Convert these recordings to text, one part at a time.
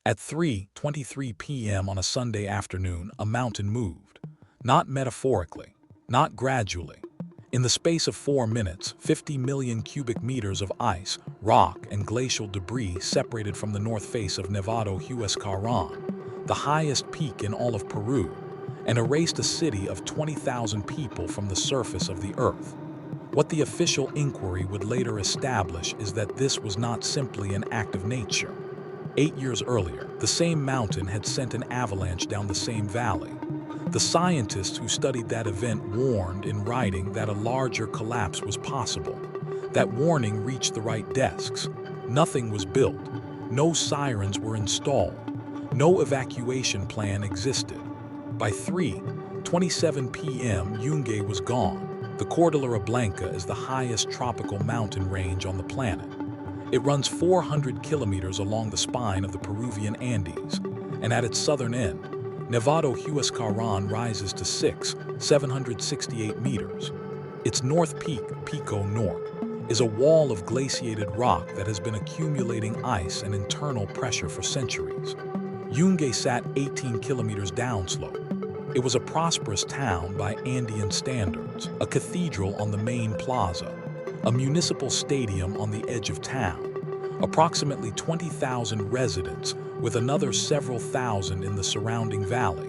At 3:23 p.m. on a Sunday afternoon, a mountain moved. Not metaphorically, not gradually. In the space of 4 minutes, 50 million cubic meters of ice, rock, and glacial debris separated from the north face of Nevado Huascarán, the highest peak in all of Peru, and erased a city of 20,000 people from the surface of the earth. What the official inquiry would later establish is that this was not simply an act of nature. 8 years earlier, the same mountain had sent an avalanche down the same valley. The scientists who studied that event warned in writing that a larger collapse was possible. That warning reached the right desks. Nothing was built. No sirens were installed. No evacuation plan existed. By 3:27 p.m., Yungay was gone. The Cordillera Blanca is the highest tropical mountain range on the planet. It runs 400 kilometers along the spine of the Peruvian Andes, and at its southern end, Nevado Huascarán rises to 768 meters. Its north peak, Pico Norte, is a wall of glaciated rock that has been accumulating ice and internal pressure for centuries. Yungay sat 18 kilometers downslope. It was a prosperous town by Andean standards, a cathedral on the main plaza, a municipal stadium on the edge of town, approximately 20,000 residents with another several thousand in the surrounding valley.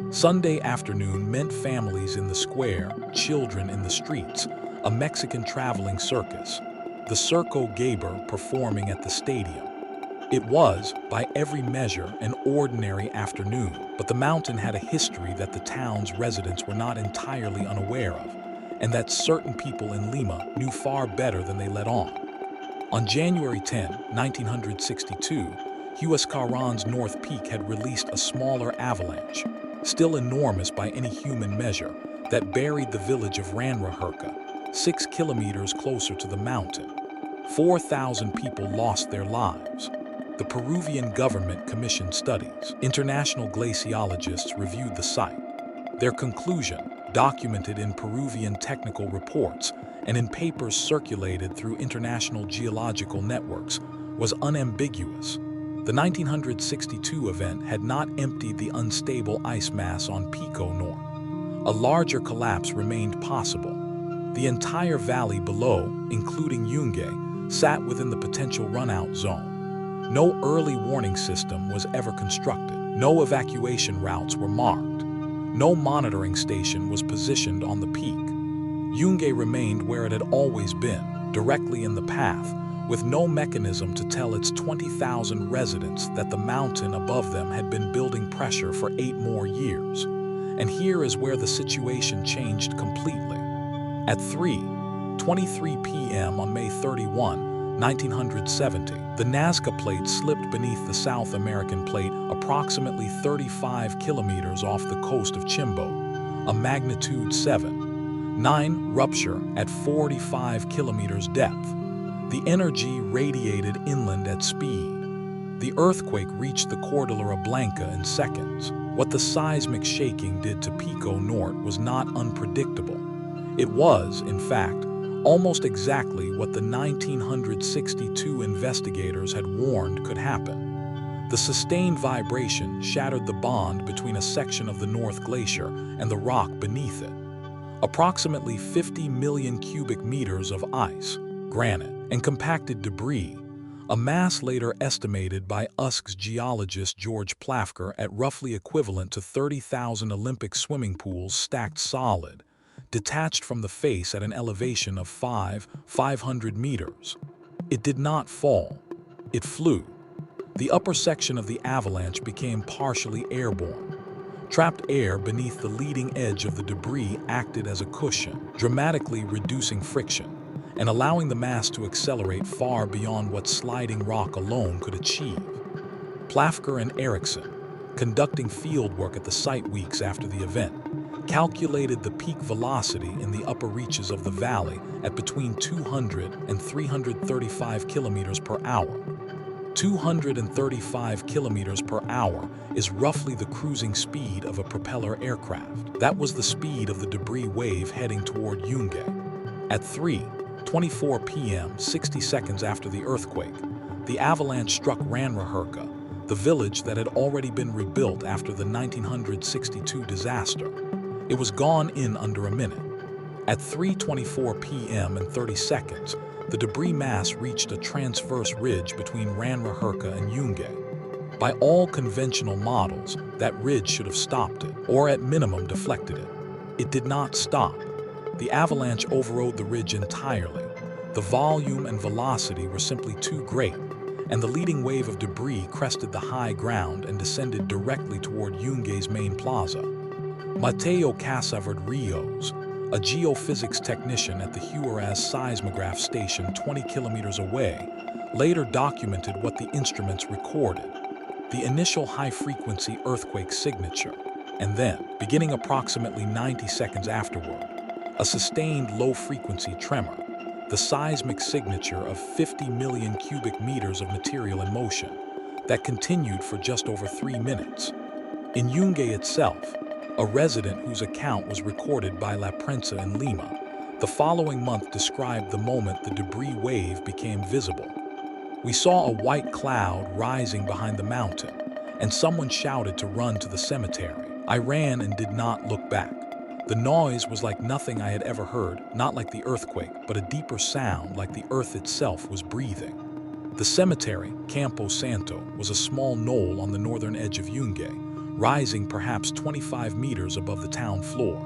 Sunday afternoon meant families in the square, children in the streets, a Mexican traveling circus, the Circo Gaber performing at the stadium. It was, by every measure, an ordinary afternoon, but the mountain had a history that the town's residents were not entirely unaware of, and that certain people in Lima knew far better than they let on. On January 10, 1962, Huascarán's North Peak had released a smaller avalanche, still enormous by any human measure, that buried the village of Ranraherca, 6 kilometers closer to the mountain. 4,000 people lost their lives. The Peruvian government commissioned studies. International glaciologists reviewed the site. Their conclusion, documented in Peruvian technical reports and in papers circulated through international geological networks, was unambiguous. The 1962 event had not emptied the unstable ice mass on Pico Norte. A larger collapse remained possible. The entire valley below, including Yungay, sat within the potential runout zone. No early warning system was ever constructed. No evacuation routes were marked. No monitoring station was positioned on the peak. Yungay remained where it had always been, directly in the path, with no mechanism to tell its 20,000 residents that the mountain above them had been building pressure for 8 more years. And here is where the situation changed completely. At 3:23 p.m. on May 31, 1970, the Nazca Plate slipped beneath the South American Plate approximately 35 kilometers off the coast of Chimbo, a magnitude 7.9 rupture at 45 kilometers depth. The energy radiated inland at speed. The earthquake reached the Cordillera Blanca in seconds. What the seismic shaking did to Pico Norte was not unpredictable. It was, in fact, almost exactly what the 1962 investigators had warned could happen. The sustained vibration shattered the bond between a section of the North Glacier and the rock beneath it. Approximately 50 million cubic meters of ice, granite, and compacted debris, a mass later estimated by USC's geologist George Plafker at roughly equivalent to 30,000 Olympic swimming pools stacked solid, detached from the face at an elevation of 500 meters. It did not fall. It flew. The upper section of the avalanche became partially airborne. Trapped air beneath the leading edge of the debris acted as a cushion, dramatically reducing friction and allowing the mass to accelerate far beyond what sliding rock alone could achieve. Plafker and Erickson, conducting fieldwork at the site weeks after the event, calculated the peak velocity in the upper reaches of the valley at between 200 and 335 kilometers per hour. 235 kilometers per hour is roughly the cruising speed of a propeller aircraft. That was the speed of the debris wave heading toward Yungay. At 3:24 p.m., 60 seconds after the earthquake, the avalanche struck Ranraherca, the village that had already been rebuilt after the 1962 disaster. It was gone in under a minute. At 3:24 p.m. and 30 seconds, the debris mass reached a transverse ridge between Ranraherka and Yungay. By all conventional models, that ridge should have stopped it, or at minimum deflected it. It did not stop. The avalanche overrode the ridge entirely. The volume and velocity were simply too great, and the leading wave of debris crested the high ground and descended directly toward Yungay's main plaza. Mateo Casavard Rios, a geophysics technician at the Huaraz seismograph station 20 kilometers away, later documented what the instruments recorded: the initial high-frequency earthquake signature, and then, beginning approximately 90 seconds afterward, a sustained low-frequency tremor, the seismic signature of 50 million cubic meters of material in motion, that continued for just over 3 minutes. In Yungay itself, a resident whose account was recorded by La Prensa in Lima, the following month described the moment the debris wave became visible. "We saw a white cloud rising behind the mountain, and someone shouted to run to the cemetery. I ran and did not look back. The noise was like nothing I had ever heard, not like the earthquake, but a deeper sound like the earth itself was breathing." The cemetery, Campo Santo, was a small knoll on the northern edge of Yungay, rising perhaps 25 meters above the town floor.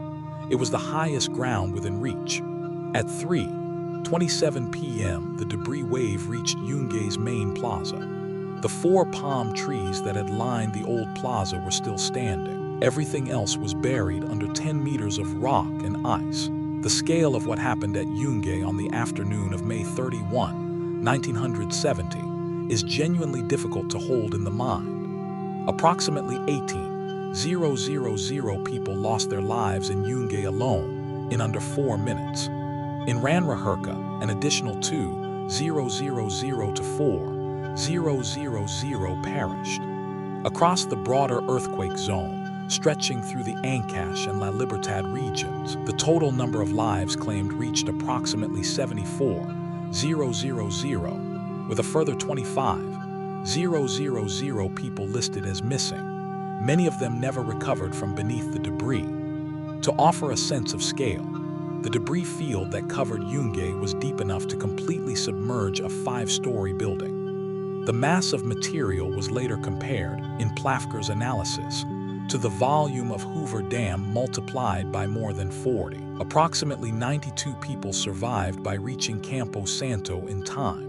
It was the highest ground within reach. At 3:27 p.m., the debris wave reached Yungay's main plaza. The 4 palm trees that had lined the old plaza were still standing. Everything else was buried under 10 meters of rock and ice. The scale of what happened at Yungay on the afternoon of May 31, 1970, is genuinely difficult to hold in the mind. Approximately 18,000 people lost their lives in Yungay alone in under 4 minutes. In Ranraherka, an additional 2,000 to 4,000 perished. Across the broader earthquake zone, stretching through the Ancash and La Libertad regions, the total number of lives claimed reached approximately 74,000, with a further 25,000 people listed as missing, many of them never recovered from beneath the debris. To offer a sense of scale, the debris field that covered Yungay was deep enough to completely submerge a 5-story building. The mass of material was later compared, in Plafker's analysis, to the volume of Hoover Dam multiplied by more than 40. Approximately 92 people survived by reaching Campo Santo in time.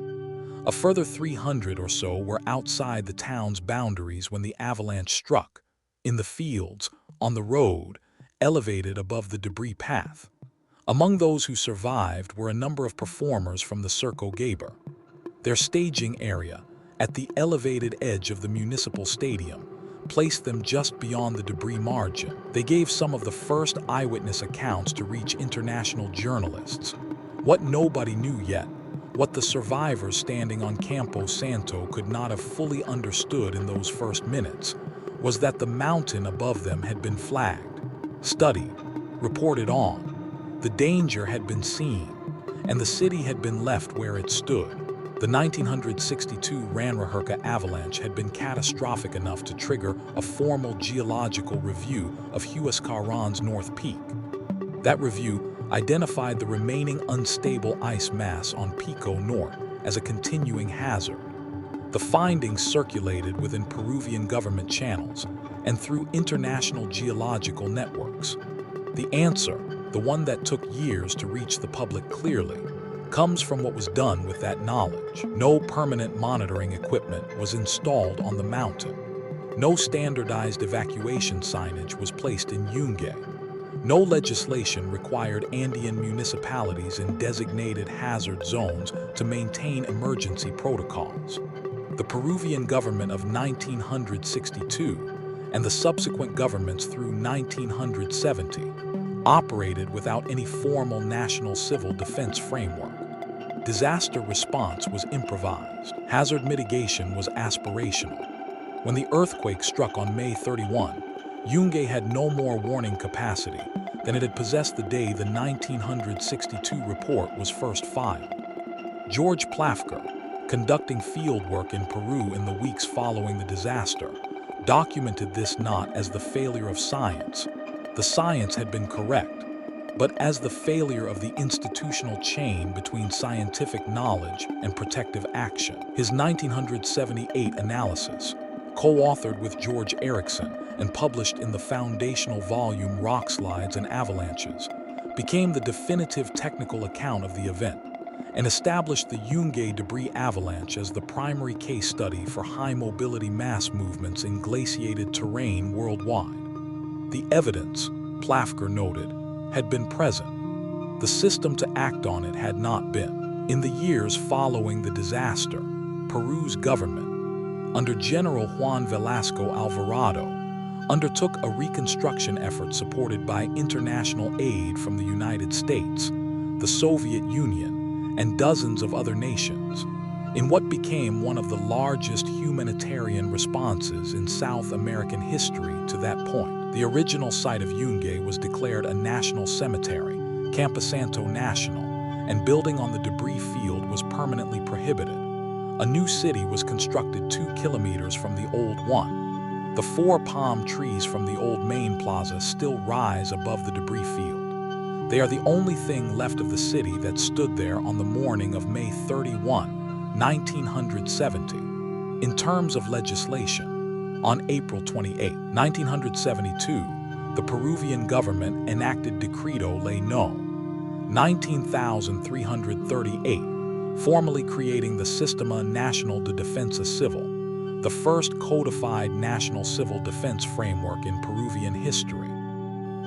A further 300 or so were outside the town's boundaries when the avalanche struck, in the fields, on the road, elevated above the debris path. Among those who survived were a number of performers from the Circo Gaber. Their staging area, at the elevated edge of the municipal stadium, placed them just beyond the debris margin. They gave some of the first eyewitness accounts to reach international journalists. What nobody knew yet, what the survivors standing on Campo Santo could not have fully understood in those first minutes, was that the mountain above them had been flagged, studied, reported on. The danger had been seen, and the city had been left where it stood. The 1962 Ranraherka avalanche had been catastrophic enough to trigger a formal geological review of Huascarán's North Peak. That review identified the remaining unstable ice mass on Pico Norte as a continuing hazard. The findings circulated within Peruvian government channels and through international geological networks. The answer, the one that took years to reach the public clearly, comes from what was done with that knowledge. No permanent monitoring equipment was installed on the mountain. No standardized evacuation signage was placed in Yungay. No legislation required Andean municipalities in designated hazard zones to maintain emergency protocols. The Peruvian government of 1962 and the subsequent governments through 1970 operated without any formal national civil defense framework. Disaster response was improvised. Hazard mitigation was aspirational. When the earthquake struck on May 31, Yungay had no more warning capacity than it had possessed the day the 1962 report was first filed. George Plafker, conducting fieldwork in Peru in the weeks following the disaster, documented this not as the failure of science. The science had been correct, but as the failure of the institutional chain between scientific knowledge and protective action. His 1978 analysis, co-authored with George Erickson and published in the foundational volume Rockslides and Avalanches, became the definitive technical account of the event and established the Yungay debris avalanche as the primary case study for high-mobility mass movements in glaciated terrain worldwide. The evidence, Plafker noted, had been present. The system to act on it had not been. In the years following the disaster, Peru's government, under General Juan Velasco Alvarado, undertook a reconstruction effort supported by international aid from the United States, the Soviet Union, and dozens of other nations, in what became one of the largest humanitarian responses in South American history to that point. The original site of Yungay was declared a national cemetery, Camposanto National, and building on the debris field was permanently prohibited. A new city was constructed 2 kilometers from the old one. The 4 palm trees from the old main plaza still rise above the debris field. They are the only thing left of the city that stood there on the morning of May 31, 1970. In terms of legislation, on April 28, 1972, the Peruvian government enacted Decreto Ley No. 19,338, formally creating the Sistema Nacional de Defensa Civil, the first codified national civil defense framework in Peruvian history.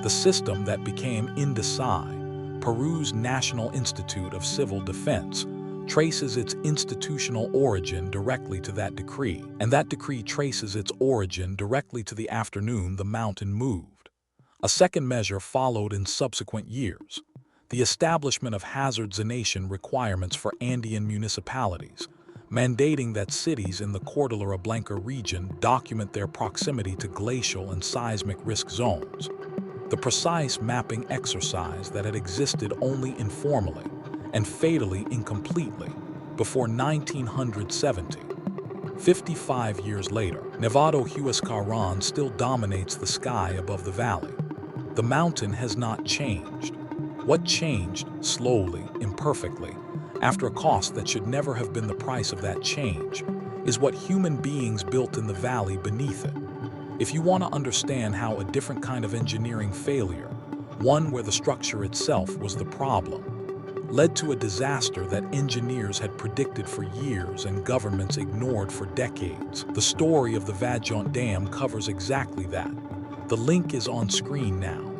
The system that became INDECI, Peru's National Institute of Civil Defense, traces its institutional origin directly to that decree, and that decree traces its origin directly to the afternoon the mountain moved. A second measure followed in subsequent years, the establishment of hazard zonation requirements for Andean municipalities, mandating that cities in the Cordillera Blanca region document their proximity to glacial and seismic risk zones. The precise mapping exercise that had existed only informally and fatally incompletely before 1970. 55 years later, Nevado Huascarán still dominates the sky above the valley. The mountain has not changed. What changed, slowly, imperfectly, after a cost that should never have been the price of that change, is what human beings built in the valley beneath it. If you want to understand how a different kind of engineering failure, one where the structure itself was the problem, led to a disaster that engineers had predicted for years and governments ignored for decades, the story of the Vajont Dam covers exactly that. The link is on screen now.